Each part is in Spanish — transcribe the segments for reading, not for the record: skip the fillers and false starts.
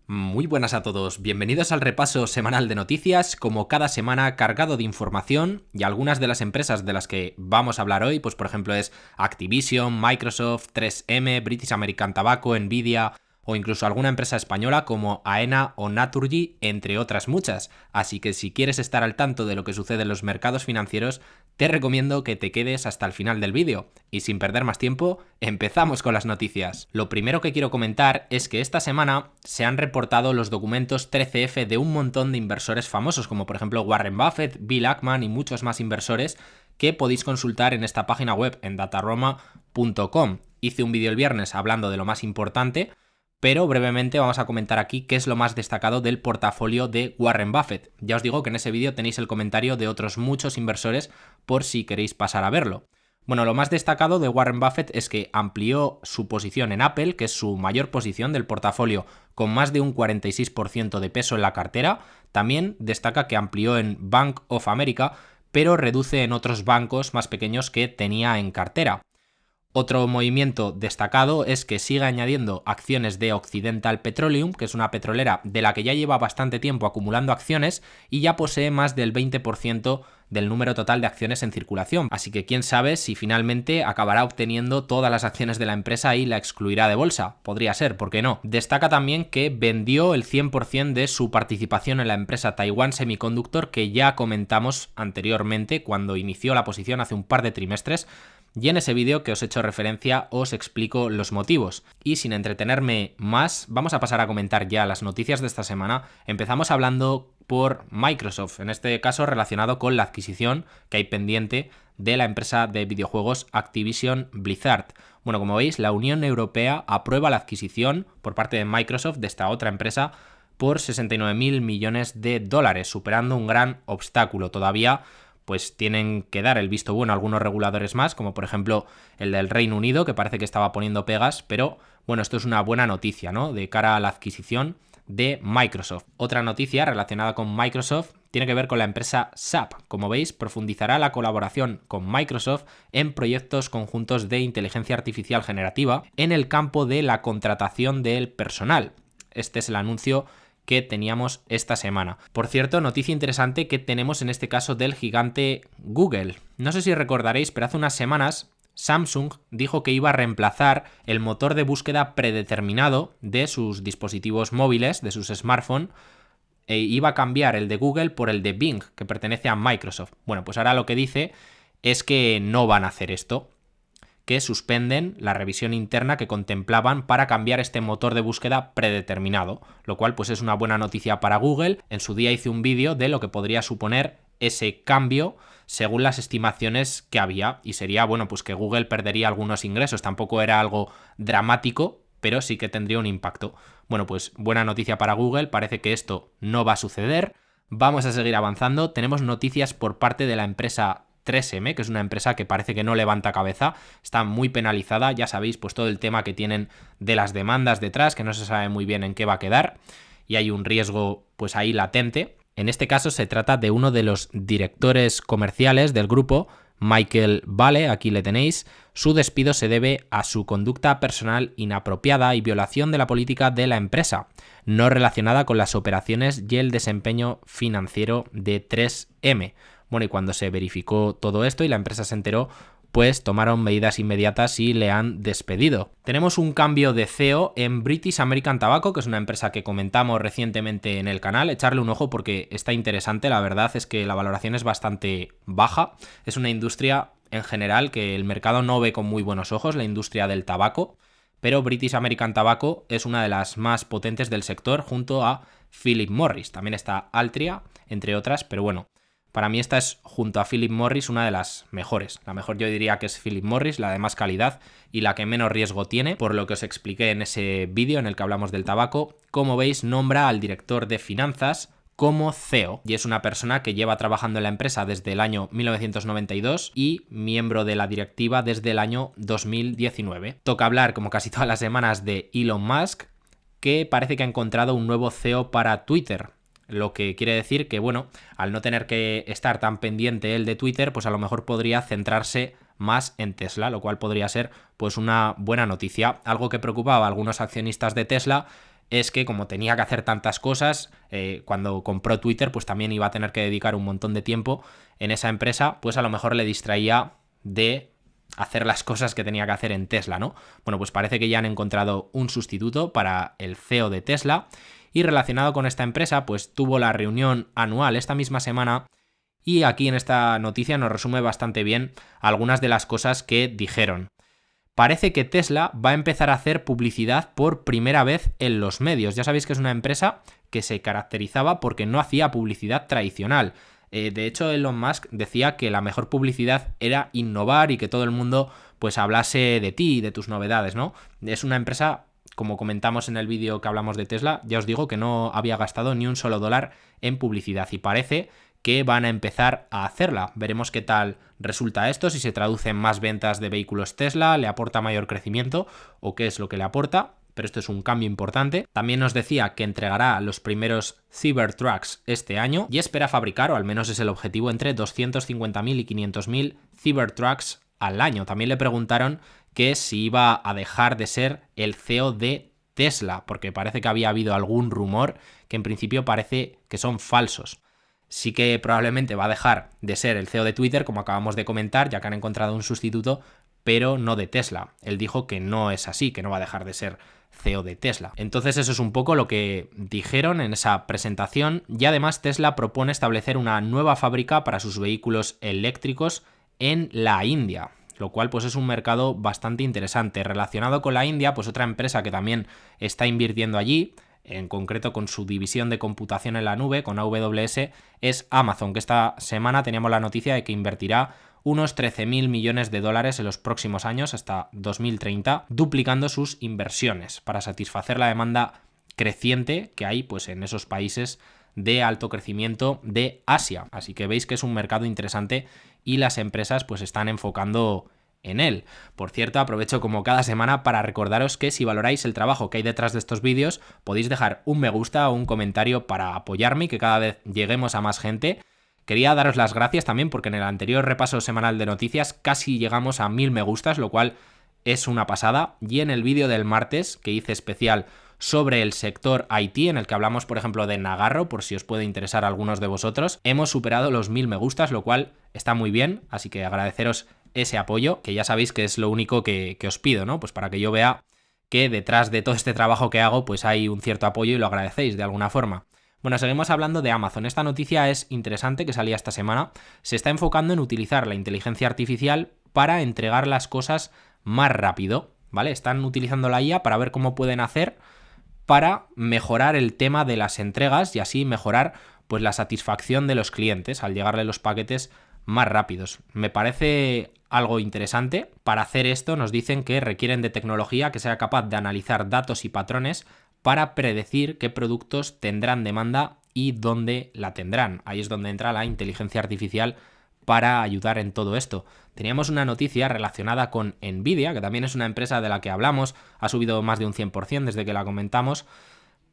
Muy buenas a todos, bienvenidos al repaso semanal de noticias, como cada semana cargado de información, y algunas de las empresas de las que vamos a hablar hoy, pues por ejemplo es Activision, Microsoft, 3M, British American Tobacco, Nvidia o incluso alguna empresa española como AENA o Naturgy, entre otras muchas. Así que si quieres estar al tanto de lo que sucede en los mercados financieros, te recomiendo que te quedes hasta el final del vídeo. Y sin perder más tiempo, empezamos con las noticias. Lo primero que quiero comentar es que esta semana se han reportado los documentos 13F de un montón de inversores famosos, como por ejemplo Warren Buffett, Bill Ackman y muchos más inversores, que podéis consultar en esta página web en dataroma.com. Hice un vídeo el viernes hablando de lo más importante, pero brevemente vamos a comentar aquí qué es lo más destacado del portafolio de Warren Buffett. Ya os digo que en ese vídeo tenéis el comentario de otros muchos inversores por si queréis pasar a verlo. Bueno, lo más destacado de Warren Buffett es que amplió su posición en Apple, que es su mayor posición del portafolio, con más de un 46% de peso en la cartera. También destaca que amplió en Bank of America, pero reduce en otros bancos más pequeños que tenía en cartera. Otro movimiento destacado es que sigue añadiendo acciones de Occidental Petroleum, que es una petrolera de la que ya lleva bastante tiempo acumulando acciones y ya posee más del 20% del número total de acciones en circulación. Así que quién sabe si finalmente acabará obteniendo todas las acciones de la empresa y la excluirá de bolsa. Podría ser, ¿por qué no? Destaca también que vendió el 100% de su participación en la empresa Taiwan Semiconductor, que ya comentamos anteriormente cuando inició la posición hace un par de trimestres. Y en ese vídeo que os he hecho referencia os explico los motivos. Y sin entretenerme más, vamos a pasar a comentar ya las noticias de esta semana. Empezamos hablando por Microsoft, en este caso relacionado con la adquisición que hay pendiente de la empresa de videojuegos Activision Blizzard. Bueno, como veis, la Unión Europea aprueba la adquisición por parte de Microsoft de esta otra empresa por 69.000 millones de dólares, superando un gran obstáculo. Todavía pues tienen que dar el visto bueno a algunos reguladores más, como por ejemplo el del Reino Unido, que parece que estaba poniendo pegas, pero bueno, esto es una buena noticia, ¿no?, de cara a la adquisición de Microsoft. Otra noticia relacionada con Microsoft tiene que ver con la empresa SAP. Como veis, profundizará la colaboración con Microsoft en proyectos conjuntos de inteligencia artificial generativa en el campo de la contratación del personal. Este es el anuncio que teníamos esta semana. Por cierto, noticia interesante que tenemos en este caso del gigante Google. No sé si recordaréis, pero hace unas semanas Samsung dijo que iba a reemplazar el motor de búsqueda predeterminado de sus dispositivos móviles, de sus smartphones, e iba a cambiar el de Google por el de Bing, que pertenece a Microsoft. Bueno, pues ahora lo que dice es que no van a hacer esto, que suspenden la revisión interna que contemplaban para cambiar este motor de búsqueda predeterminado, lo cual pues es una buena noticia para Google. En su día hice un vídeo de lo que podría suponer ese cambio según las estimaciones que había, y sería, bueno, pues que Google perdería algunos ingresos. Tampoco era algo dramático, pero sí que tendría un impacto. Bueno, pues buena noticia para Google, parece que esto no va a suceder. Vamos a seguir avanzando. Tenemos noticias por parte de la empresa 3M, que es una empresa que parece que no levanta cabeza, está muy penalizada, ya sabéis, pues todo el tema que tienen de las demandas detrás, que no se sabe muy bien en qué va a quedar, y hay un riesgo pues ahí latente. En este caso se trata de uno de los directores comerciales del grupo, Michael Vale, aquí le tenéis. Su despido se debe a su conducta personal inapropiada y violación de la política de la empresa, no relacionada con las operaciones y el desempeño financiero de 3M. Bueno, y cuando se verificó todo esto y la empresa se enteró, pues tomaron medidas inmediatas y le han despedido. Tenemos un cambio de CEO en British American Tobacco, que es una empresa que comentamos recientemente en el canal. Echarle un ojo porque está interesante, la verdad es que la valoración es bastante baja. Es una industria en general que el mercado no ve con muy buenos ojos, la industria del tabaco, pero British American Tobacco es una de las más potentes del sector junto a Philip Morris. También está Altria, entre otras, pero bueno, para mí esta es, junto a Philip Morris, una de las mejores. La mejor yo diría que es Philip Morris, la de más calidad y la que menos riesgo tiene, por lo que os expliqué en ese vídeo en el que hablamos del tabaco. Como veis, nombra al director de finanzas como CEO, y es una persona que lleva trabajando en la empresa desde el año 1992 y miembro de la directiva desde el año 2019. Toca hablar, como casi todas las semanas, de Elon Musk, que parece que ha encontrado un nuevo CEO para Twitter. Lo que quiere decir que, bueno, al no tener que estar tan pendiente él de Twitter, pues a lo mejor podría centrarse más en Tesla, lo cual podría ser pues una buena noticia. Algo que preocupaba a algunos accionistas de Tesla es que como tenía que hacer tantas cosas, cuando compró Twitter, pues también iba a tener que dedicar un montón de tiempo en esa empresa, pues a lo mejor le distraía de hacer las cosas que tenía que hacer en Tesla, ¿no? Bueno, pues parece que ya han encontrado un sustituto para el CEO de Tesla, y relacionado con esta empresa, pues tuvo la reunión anual esta misma semana, y aquí en esta noticia nos resume bastante bien algunas de las cosas que dijeron. Parece que Tesla va a empezar a hacer publicidad por primera vez en los medios. Ya sabéis que es una empresa que se caracterizaba porque no hacía publicidad tradicional. De hecho, Elon Musk decía que la mejor publicidad era innovar y que todo el mundo pues hablase de ti y de tus novedades, ¿no? Es una empresa, como comentamos en el vídeo que hablamos de Tesla, ya os digo que no había gastado ni un solo dólar en publicidad, y parece que van a empezar a hacerla. Veremos qué tal resulta esto, si se traduce en más ventas de vehículos Tesla, le aporta mayor crecimiento o qué es lo que le aporta, pero esto es un cambio importante. También nos decía que entregará los primeros Cybertrucks este año y espera fabricar, o al menos es el objetivo, entre 250.000 y 500.000 Cybertrucks al año. También le preguntaron que si iba a dejar de ser el CEO de Tesla, porque parece que había habido algún rumor que en principio parece que son falsos. Sí que probablemente va a dejar de ser el CEO de Twitter, como acabamos de comentar, ya que han encontrado un sustituto, pero no de Tesla. Él dijo que no es así, que no va a dejar de ser CEO de Tesla. Entonces eso es un poco lo que dijeron en esa presentación, y además Tesla propone establecer una nueva fábrica para sus vehículos eléctricos en la India, lo cual pues es un mercado bastante interesante. Relacionado con la India, pues otra empresa que también está invirtiendo allí, en concreto con su división de computación en la nube, con AWS, es Amazon, que esta semana teníamos la noticia de que invertirá unos 13.000 millones de dólares en los próximos años, hasta 2030, duplicando sus inversiones para satisfacer la demanda creciente que hay pues en esos países de alto crecimiento de Asia. Así que veis que es un mercado interesante y las empresas pues están enfocando en él. Por cierto, aprovecho como cada semana para recordaros que si valoráis el trabajo que hay detrás de estos vídeos, podéis dejar un me gusta o un comentario para apoyarme y que cada vez lleguemos a más gente. Quería daros las gracias también porque en el anterior repaso semanal de noticias casi llegamos a 1000 me gustas, lo cual es una pasada. Y en el vídeo del martes, que hice especial sobre el sector IT, en el que hablamos, por ejemplo, de Nagarro, por si os puede interesar a algunos de vosotros, hemos superado los 1000 me gustas, lo cual está muy bien, así que agradeceros ese apoyo, que ya sabéis que es lo único que os pido, ¿no? Pues para que yo vea que detrás de todo este trabajo que hago, pues hay un cierto apoyo y lo agradecéis de alguna forma. Bueno, seguimos hablando de Amazon. Esta noticia es interesante, que salía esta semana. Se está enfocando en utilizar la inteligencia artificial para entregar las cosas más rápido, ¿vale? Están utilizando la IA para ver cómo pueden hacer para mejorar el tema de las entregas y así mejorar pues la satisfacción de los clientes al llegarle los paquetes más rápidos. Me parece algo interesante. Para hacer esto nos dicen que requieren de tecnología que sea capaz de analizar datos y patrones para predecir qué productos tendrán demanda y dónde la tendrán. Ahí es donde entra la inteligencia artificial para ayudar en todo esto. Teníamos una noticia relacionada con Nvidia, que también es una empresa de la que hablamos, ha subido más de un 100% desde que la comentamos,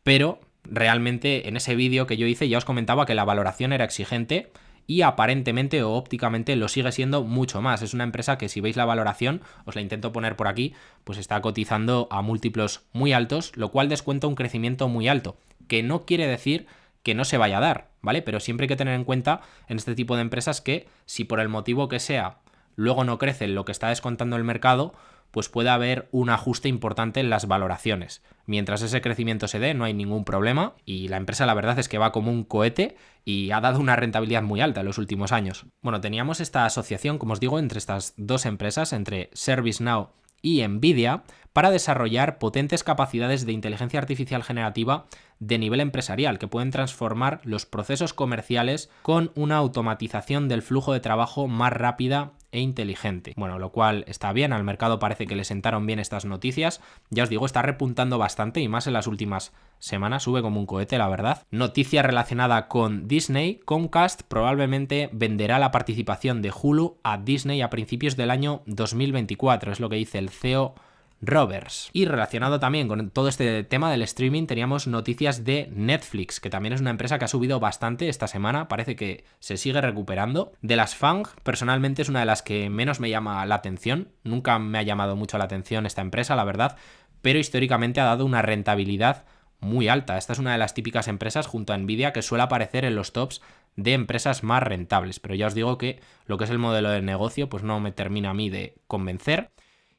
pero realmente en ese vídeo que yo hice ya os comentaba que la valoración era exigente y aparentemente o ópticamente lo sigue siendo mucho más. Es una empresa que, si veis la valoración, os la intento poner por aquí, pues está cotizando a múltiplos muy altos, lo cual descuenta un crecimiento muy alto, que no quiere decir que no se vaya a dar, ¿vale? Pero siempre hay que tener en cuenta en este tipo de empresas que, si por el motivo que sea luego no crece lo que está descontando el mercado, pues puede haber un ajuste importante en las valoraciones. Mientras ese crecimiento se dé, no hay ningún problema y la empresa, la verdad es que va como un cohete y ha dado una rentabilidad muy alta en los últimos años. Bueno, teníamos esta asociación, como os digo, entre estas dos empresas, entre ServiceNow y Nvidia, para desarrollar potentes capacidades de inteligencia artificial generativa de nivel empresarial que pueden transformar los procesos comerciales con una automatización del flujo de trabajo más rápida e inteligente. Bueno, lo cual está bien, al mercado parece que le sentaron bien estas noticias. Ya os digo, está repuntando bastante y más en las últimas semanas, sube como un cohete, la verdad. Noticia relacionada con Disney: Comcast probablemente venderá la participación de Hulu a Disney a principios del año 2024, es lo que dice el CEO Roberts. Y relacionado también con todo este tema del streaming, teníamos noticias de Netflix, que también es una empresa que ha subido bastante esta semana, parece que se sigue recuperando. De las FANG, personalmente es una de las que menos me llama la atención, nunca me ha llamado mucho la atención esta empresa, la verdad, pero históricamente ha dado una rentabilidad muy alta. Esta es una de las típicas empresas junto a Nvidia que suele aparecer en los tops de empresas más rentables, pero ya os digo que lo que es el modelo de negocio pues no me termina a mí de convencer.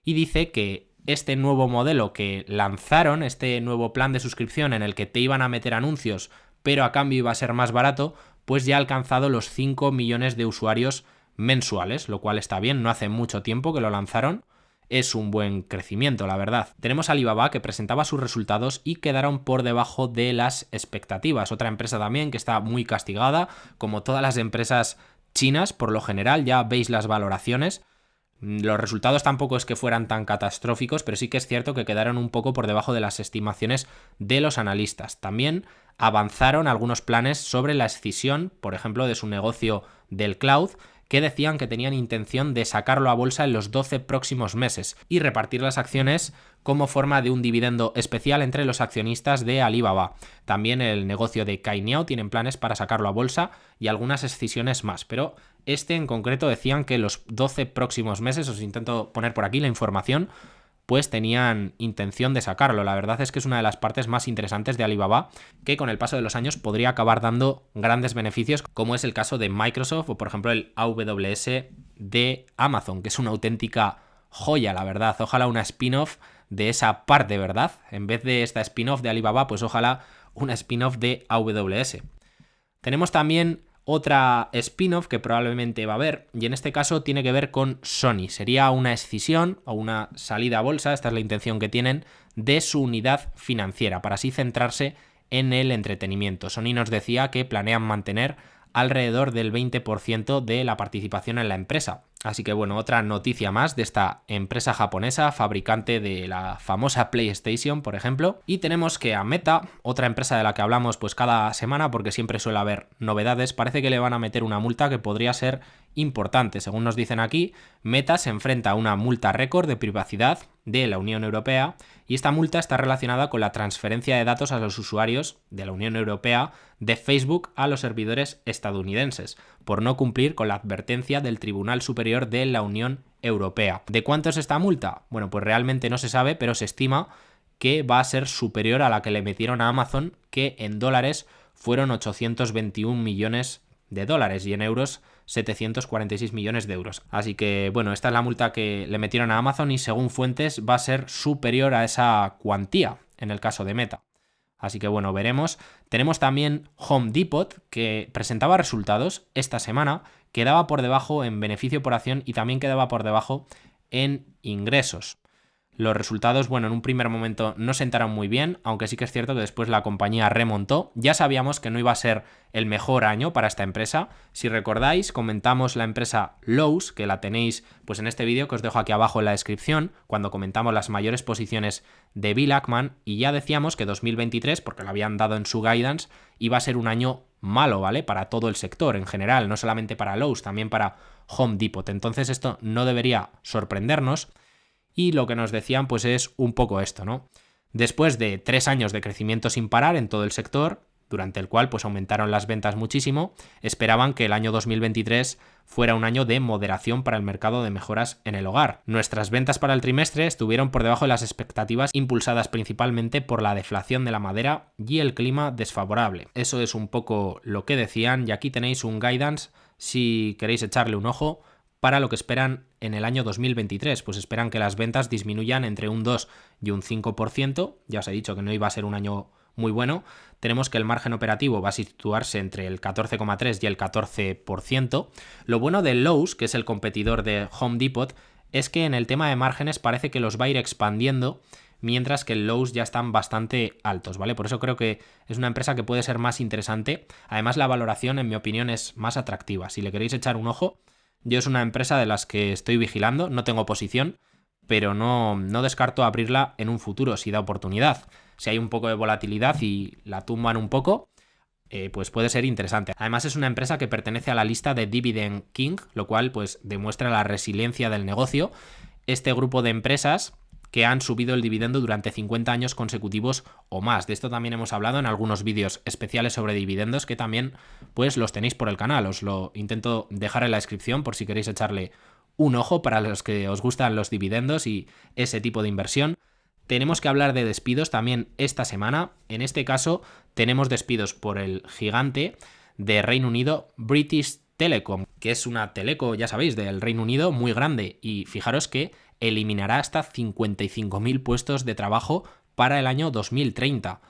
Y dice que este nuevo modelo que lanzaron, este nuevo plan de suscripción en el que te iban a meter anuncios pero a cambio iba a ser más barato, pues ya ha alcanzado los 5 millones de usuarios mensuales, lo cual está bien, no hace mucho tiempo que lo lanzaron. Es un buen crecimiento, la verdad. Tenemos a Alibaba que presentaba sus resultados y quedaron por debajo de las expectativas. Otra empresa también que está muy castigada, como todas las empresas chinas, por lo general, ya veis las valoraciones. Los resultados tampoco es que fueran tan catastróficos, pero sí que es cierto que quedaron un poco por debajo de las estimaciones de los analistas. También avanzaron algunos planes sobre la escisión, por ejemplo, de su negocio del cloud, que decían que tenían intención de sacarlo a bolsa en los 12 próximos meses y repartir las acciones como forma de un dividendo especial entre los accionistas de Alibaba. También el negocio de Cainiao tienen planes para sacarlo a bolsa y algunas escisiones más, pero este en concreto decían que los 12 próximos meses, os intento poner por aquí la información, pues tenían intención de sacarlo. La verdad es que es una de las partes más interesantes de Alibaba, que con el paso de los años podría acabar dando grandes beneficios, como es el caso de Microsoft o por ejemplo el AWS de Amazon, que es una auténtica joya, la verdad. Ojalá una spin-off de esa parte, ¿verdad? En vez de esta spin-off de Alibaba, pues ojalá una spin-off de AWS. Tenemos también otra spin-off que probablemente va a haber, y en este caso tiene que ver con Sony. Sería una escisión o una salida a bolsa, esta es la intención que tienen, de su unidad financiera, para así centrarse en el entretenimiento. Sony nos decía que planean mantener alrededor del 20% de la participación en la empresa. Así que bueno, otra noticia más de esta empresa japonesa, fabricante de la famosa PlayStation, por ejemplo. Y tenemos que a Meta, otra empresa de la que hablamos pues cada semana porque siempre suele haber novedades, parece que le van a meter una multa que podría ser importante. Según nos dicen aquí, Meta se enfrenta a una multa récord de privacidad de la Unión Europea y esta multa está relacionada con la transferencia de datos a los usuarios de la Unión Europea de Facebook a los servidores estadounidenses por no cumplir con la advertencia del Tribunal Superior de la Unión Europea. ¿De cuánto es esta multa? Bueno, pues realmente no se sabe, pero se estima que va a ser superior a la que le metieron a Amazon, que en dólares fueron 821 millones de dólares y en euros 746 millones de euros. Así que bueno, esta es la multa que le metieron a Amazon y según fuentes va a ser superior a esa cuantía en el caso de Meta. Así que bueno, veremos. Tenemos también Home Depot, que presentaba resultados esta semana, quedaba por debajo en beneficio por acción y también quedaba por debajo en ingresos. Los resultados, bueno, en un primer momento no sentaron muy bien, aunque sí que es cierto que después la compañía remontó. Ya sabíamos que no iba a ser el mejor año para esta empresa. Si recordáis, comentamos la empresa Lowe's, que la tenéis pues en este vídeo que os dejo aquí abajo en la descripción, cuando comentamos las mayores posiciones de Bill Ackman, y ya decíamos que 2023, porque lo habían dado en su guidance, iba a ser un año malo, ¿vale? Para todo el sector en general, no solamente para Lowe's, también para Home Depot. Entonces esto no debería sorprendernos. Y lo que nos decían pues es un poco esto, ¿no? Después de 3 años de crecimiento sin parar en todo el sector, durante el cual pues aumentaron las ventas muchísimo, esperaban que el año 2023 fuera un año de moderación para el mercado de mejoras en el hogar. Nuestras ventas para el trimestre estuvieron por debajo de las expectativas, impulsadas principalmente por la deflación de la madera y el clima desfavorable. Eso es un poco lo que decían y aquí tenéis un guidance si queréis echarle un ojo para lo que esperan en el año 2023, pues esperan que las ventas disminuyan entre un 2 y un 5%, ya os he dicho que no iba a ser un año muy bueno. Tenemos que el margen operativo va a situarse entre el 14,3 y el 14%. Lo bueno de Lowe's, que es el competidor de Home Depot, es que en el tema de márgenes parece que los va a ir expandiendo, mientras que en Lowe's ya están bastante altos, ¿vale? Por eso creo que es una empresa que puede ser más interesante. Además, la valoración, en mi opinión, es más atractiva. Si le queréis echar un ojo, yo es una empresa de las que estoy vigilando, no tengo posición, pero no descarto abrirla en un futuro si da oportunidad. Si hay un poco de volatilidad y la tumban un poco, pues puede ser interesante. Además es una empresa que pertenece a la lista de Dividend King, lo cual pues demuestra la resiliencia del negocio. Este grupo de empresas que han subido el dividendo durante 50 años consecutivos o más. De esto también hemos hablado en algunos vídeos especiales sobre dividendos que también pues los tenéis por el canal. Os lo intento dejar en la descripción por si queréis echarle un ojo para los que os gustan los dividendos y ese tipo de inversión. tenemos que hablar de despidos también esta semana. En este caso tenemos despidos por el gigante de Reino Unido, British Telecom, que es una teleco, ya sabéis, del Reino Unido muy grande, y fijaros que eliminará hasta 55.000 puestos de trabajo para el año 2030.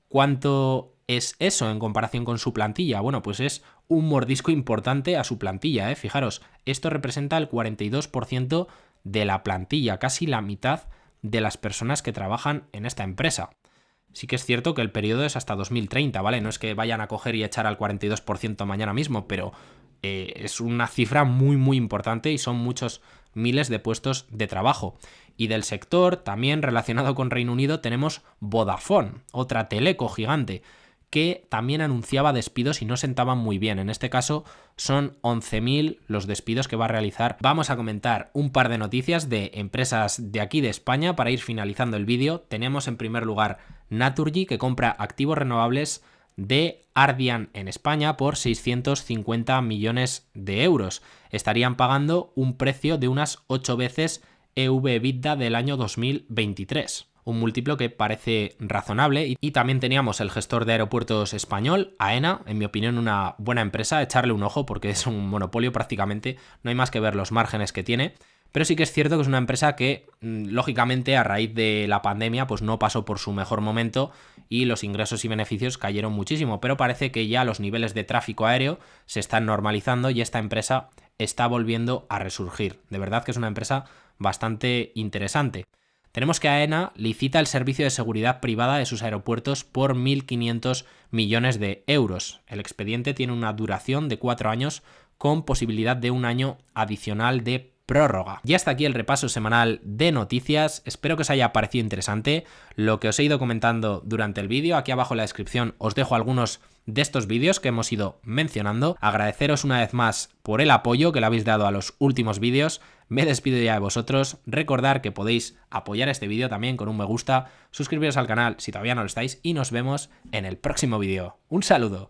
¿Cuánto es eso en comparación con su plantilla? Bueno, pues es un mordisco importante a su plantilla, ¿eh? Fijaros, esto representa el 42% de la plantilla, casi la mitad de las personas que trabajan en esta empresa. Sí que es cierto que el periodo es hasta 2030, ¿vale? No es que vayan a coger y echar al 42% mañana mismo, pero es una cifra muy muy importante y son muchos miles de puestos de trabajo. Y del sector, también relacionado con Reino Unido, tenemos Vodafone, otra teleco gigante, que también anunciaba despidos y no sentaban muy bien. En este caso son 11.000 los despidos que va a realizar. Vamos a comentar un par de noticias de empresas de aquí de España para ir finalizando el vídeo. Tenemos en primer lugar Naturgy, que compra activos renovables de Ardian en España por 650 millones de euros. Estarían pagando un precio de unas 8 veces EV/EBITDA del año 2023. Un múltiplo que parece razonable. Y también teníamos el gestor de aeropuertos español, AENA, en mi opinión una buena empresa, echarle un ojo porque es un monopolio prácticamente, no hay más que ver los márgenes que tiene. Pero sí que es cierto que es una empresa que, lógicamente, a raíz de la pandemia, pues no pasó por su mejor momento y los ingresos y beneficios cayeron muchísimo. Pero parece que ya los niveles de tráfico aéreo se están normalizando y esta empresa está volviendo a resurgir. De verdad que es una empresa bastante interesante. Tenemos que AENA licita el servicio de seguridad privada de sus aeropuertos por 1.500 millones de euros. El expediente tiene una duración de 4 años con posibilidad de un año adicional de prórroga. Y hasta aquí el repaso semanal de noticias. Espero que os haya parecido interesante lo que os he ido comentando durante el vídeo. Aquí abajo en la descripción os dejo algunos de estos vídeos que hemos ido mencionando. Agradeceros una vez más por el apoyo que le habéis dado a los últimos vídeos. Me despido ya de vosotros. Recordad que podéis apoyar este vídeo también con un me gusta, suscribiros al canal si todavía no lo estáis y nos vemos en el próximo vídeo. Un saludo.